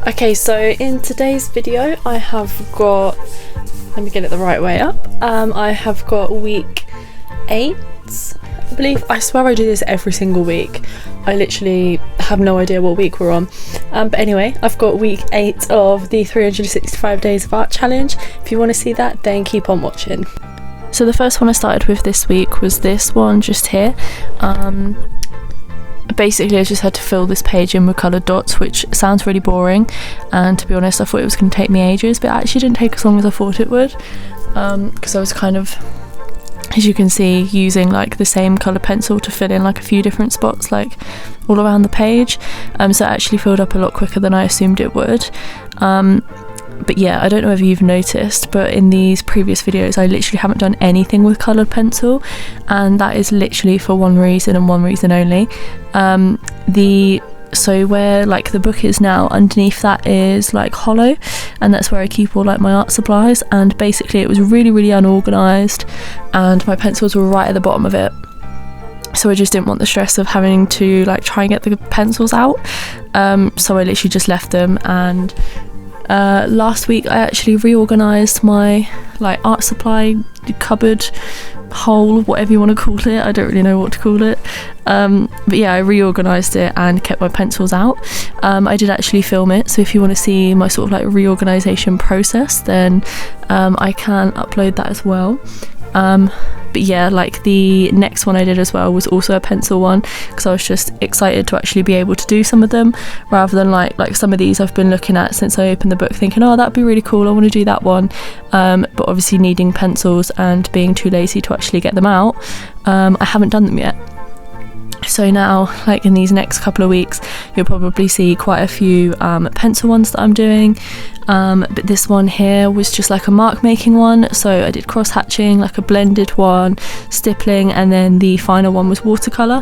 Okay, so in today's video I have got, let me get it the right way up, I have got week 8, I believe. I swear I do this every single week. I literally have no idea what week we're on. But anyway, I've got week 8 of the 365 Days of Art Challenge. If you want to see that, then keep on watching. So the first one I started with this week was this one just here. Basically I just had to fill this page in with coloured dots, which sounds really boring, and to be honest I thought it was going to take me ages, but it actually didn't take as long as I thought it would, because I was kind of, as you can see, using like the same colour pencil to fill in like a few different spots like all around the page, so it actually filled up a lot quicker than I assumed it would. But yeah, I don't know if you've noticed, but in these previous videos I literally haven't done anything with coloured pencil, and that is literally for one reason and one reason only. So where like the book is now, underneath that is like hollow, and that's where I keep all like my art supplies, and basically it was really unorganised and my pencils were right at the bottom of it. So I just didn't want the stress of having to like try and get the pencils out, so I literally just left them. And last week I actually reorganised my like art supply cupboard hole, whatever you want to call it, I don't really know what to call it, but yeah, I reorganised it and kept my pencils out. I did actually film it, so if you want to see my sort of like reorganisation process, then I can upload that as well. But yeah, like the next one I did as well was also a pencil one, because I was just excited to actually be able to do some of them, rather than like some of these I've been looking at since I opened the book thinking, oh, that'd be really cool, I want to do that one, but obviously needing pencils and being too lazy to actually get them out, I haven't done them yet. So now, like in these next couple of weeks, you'll probably see quite a few pencil ones that I'm doing, but this one here was just like a mark making one, so I did cross hatching, like a blended one, stippling, and then the final one was watercolour,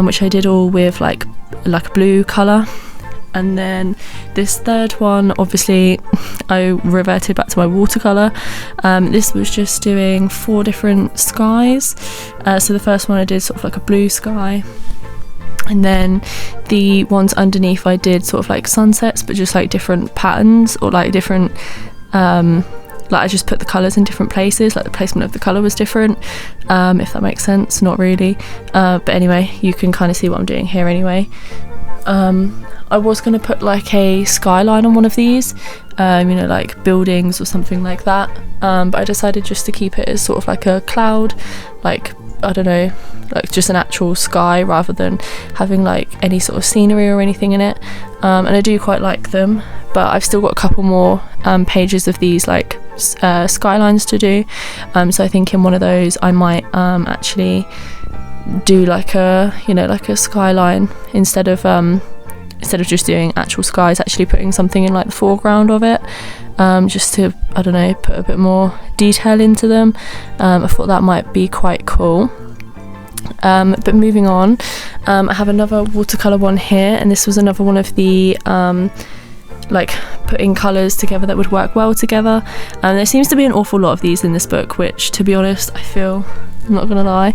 which I did all with like a blue colour. And then this third one, obviously I reverted back to my watercolour. This was just doing 4 different skies. So the first one I did sort of like a blue sky, and then the ones underneath I did sort of like sunsets, but just like different patterns, or like different like I just put the colours in different places, like the placement of the colour was different, if that makes sense. Not really, but anyway, you can kind of see what I'm doing here anyway. I was going to put like a skyline on one of these, you know, like buildings or something like that, but I decided just to keep it as sort of like a cloud, like, I don't know, like just an actual sky, rather than having like any sort of scenery or anything in it. And I do quite like them, but I've still got a couple more pages of these like skylines to do, so I think in one of those I might actually do like a, you know, like a skyline instead of just doing actual skies, actually putting something in like the foreground of it, just to, I don't know, put a bit more detail into them. I thought that might be quite cool. But moving on, I have another watercolour one here, and this was another one of the like putting colours together that would work well together, and there seems to be an awful lot of these in this book, which, to be honest, I feel, I'm not gonna lie,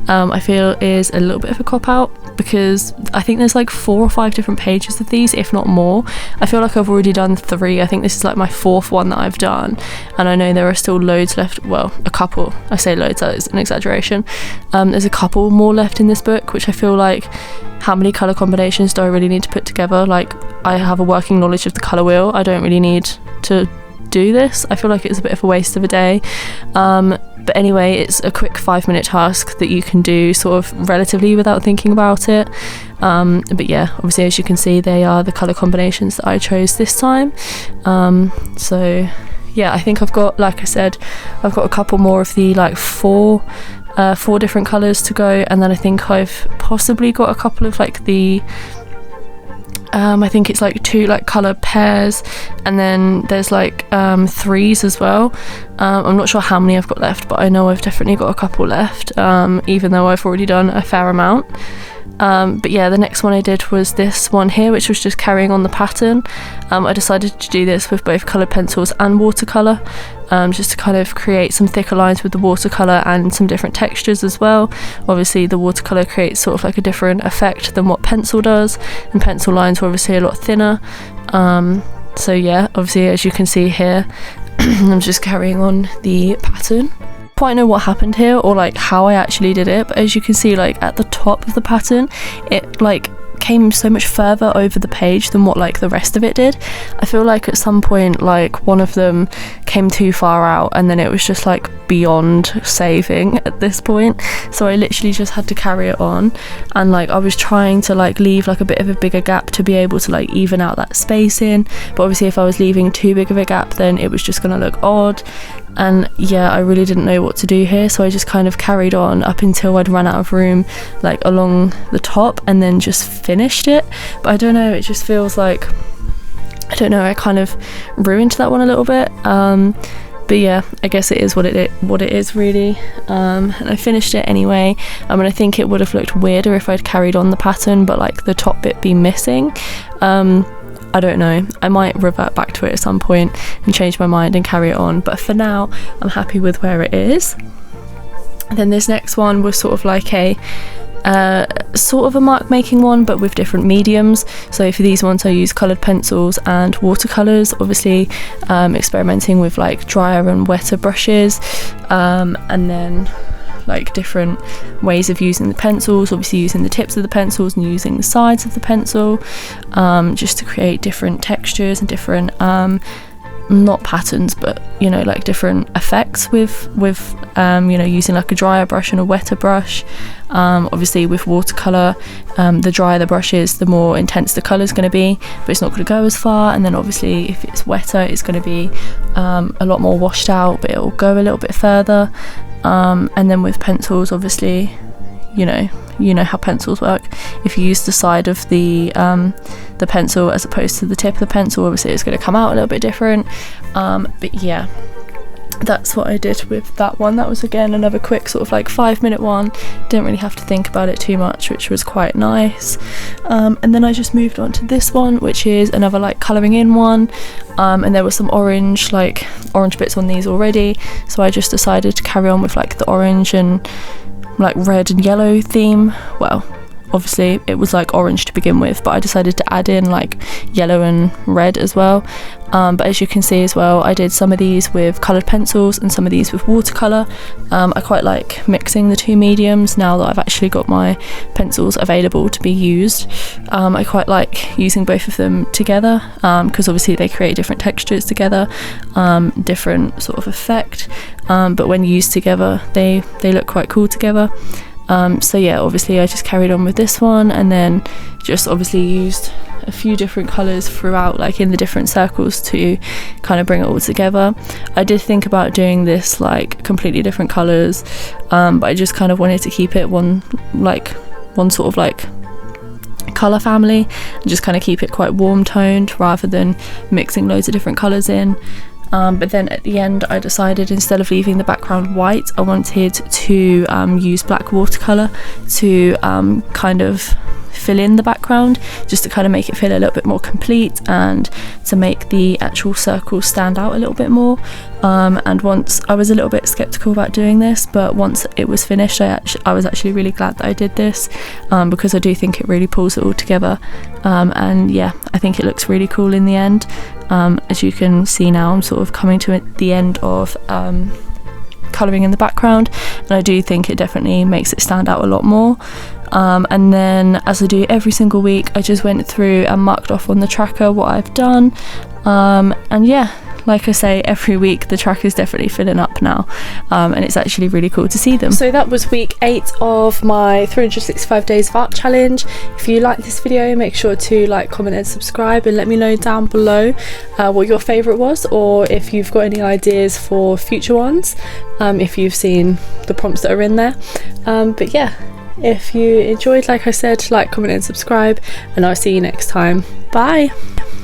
I feel is a little bit of a cop-out, because I think there's like 4 or 5 different pages of these, if not more. I feel like I've already done 3. I think this is like my 4th one that I've done, and I know there are still loads left. Well, a couple, I say loads, that is an exaggeration. There's a couple more left in this book, which I feel like, how many colour combinations do I really need to put together? Like, I have a working knowledge of the colour wheel, I don't really need to do this. I feel like it's a bit of a waste of a day, but anyway, it's a quick 5-minute task that you can do sort of relatively without thinking about it. But yeah, obviously, as you can see, they are the colour combinations that I chose this time. So yeah, I think I've got, like I said, I've got a couple more of the like 4 different colours to go, and then I think I've possibly got a couple of like the I think it's like 2 like colour pairs, and then there's like 3s as well. I'm not sure how many I've got left, but I know I've definitely got a couple left, even though I've already done a fair amount. But yeah, the next one I did was this one here, which was just carrying on the pattern. I decided to do this with both coloured pencils and watercolour, just to kind of create some thicker lines with the watercolour and some different textures as well. Obviously the watercolour creates sort of like a different effect than what pencil does, and pencil lines were obviously a lot thinner, So yeah, obviously as you can see here, I'm just carrying on the pattern. Quite know what happened here or like how I actually did it, but as you can see, like at the top of the pattern, it like came so much further over the page than what like the rest of it did. I feel like at some point like one of them came too far out, and then it was just like beyond saving at this point, so I literally just had to carry it on. And like I was trying to like leave like a bit of a bigger gap to be able to like even out that spacing, but obviously if I was leaving too big of a gap, then it was just gonna look odd. And yeah, I really didn't know what to do here, so I just kind of carried on up until I'd run out of room like along the top, and then just finished it. But I don't know, it just feels like, I don't know, I kind of ruined that one a little bit. But yeah, I guess it is what it is really. And I finished it anyway. And I think it would have looked weirder if I'd carried on the pattern but like the top bit be missing. I don't know, I might revert back to it at some point and change my mind and carry it on, but for now I'm happy with where it is. And then this next one was sort of like a sort of a mark making one, but with different mediums. So for these ones I use coloured pencils and watercolours, obviously experimenting with like drier and wetter brushes, and then like different ways of using the pencils, obviously using the tips of the pencils and using the sides of the pencil, just to create different textures and different not patterns, but you know, like different effects with you know, using like a drier brush and a wetter brush. Obviously with watercolor, the drier the brush is, the more intense the color is going to be, but it's not going to go as far. And then obviously if it's wetter, it's going to be a lot more washed out, but it will go a little bit further. And then with pencils, obviously, you know how pencils work. If you use the side of the pencil as opposed to the tip of the pencil, obviously it's going to come out a little bit different. But yeah, that's what I did with that one. That was again another quick sort of like 5-minute one. Didn't really have to think about it too much, which was quite nice. And then I just moved on to this one, which is another like colouring in one. And there was some orange bits on these already, so I just decided to carry on with like the orange and like red and yellow theme. Well, obviously it was like orange to begin with, but I decided to add in like yellow and red as well. But as you can see as well, I did some of these with coloured pencils and some of these with watercolour. I quite like mixing the two mediums now that I've actually got my pencils available to be used. I quite like using both of them together, because obviously they create different textures together, different sort of effect, but when used together they look quite cool together. So yeah, obviously I just carried on with this one, and then just obviously used a few different colours throughout, like in the different circles, to kind of bring it all together. I did think about doing this like completely different colours, but I just kind of wanted to keep it one sort of like colour family, and just kind of keep it quite warm toned rather than mixing loads of different colours in. But then at the end I decided, instead of leaving the background white, I wanted to use black watercolour to kind of fill in the background, just to kind of make it feel a little bit more complete and to make the actual circles stand out a little bit more. And once I was a little bit skeptical about doing this, but once it was finished, I was actually really glad that I did this, because I do think it really pulls it all together. And yeah, I think it looks really cool in the end. As you can see now, I'm sort of coming to the end of colouring in the background, and I do think it definitely makes it stand out a lot more. And then, as I do every single week, I just went through and marked off on the tracker what I've done. And yeah, like I say, every week the track is definitely filling up now, and it's actually really cool to see them. So that was week 8 of my 365 days of art challenge. If you like this video, make sure to like, comment and subscribe, and let me know down below what your favourite was, or if you've got any ideas for future ones, if you've seen the prompts that are in there. But yeah, if you enjoyed, like I said, like, comment and subscribe, and I'll see you next time. Bye.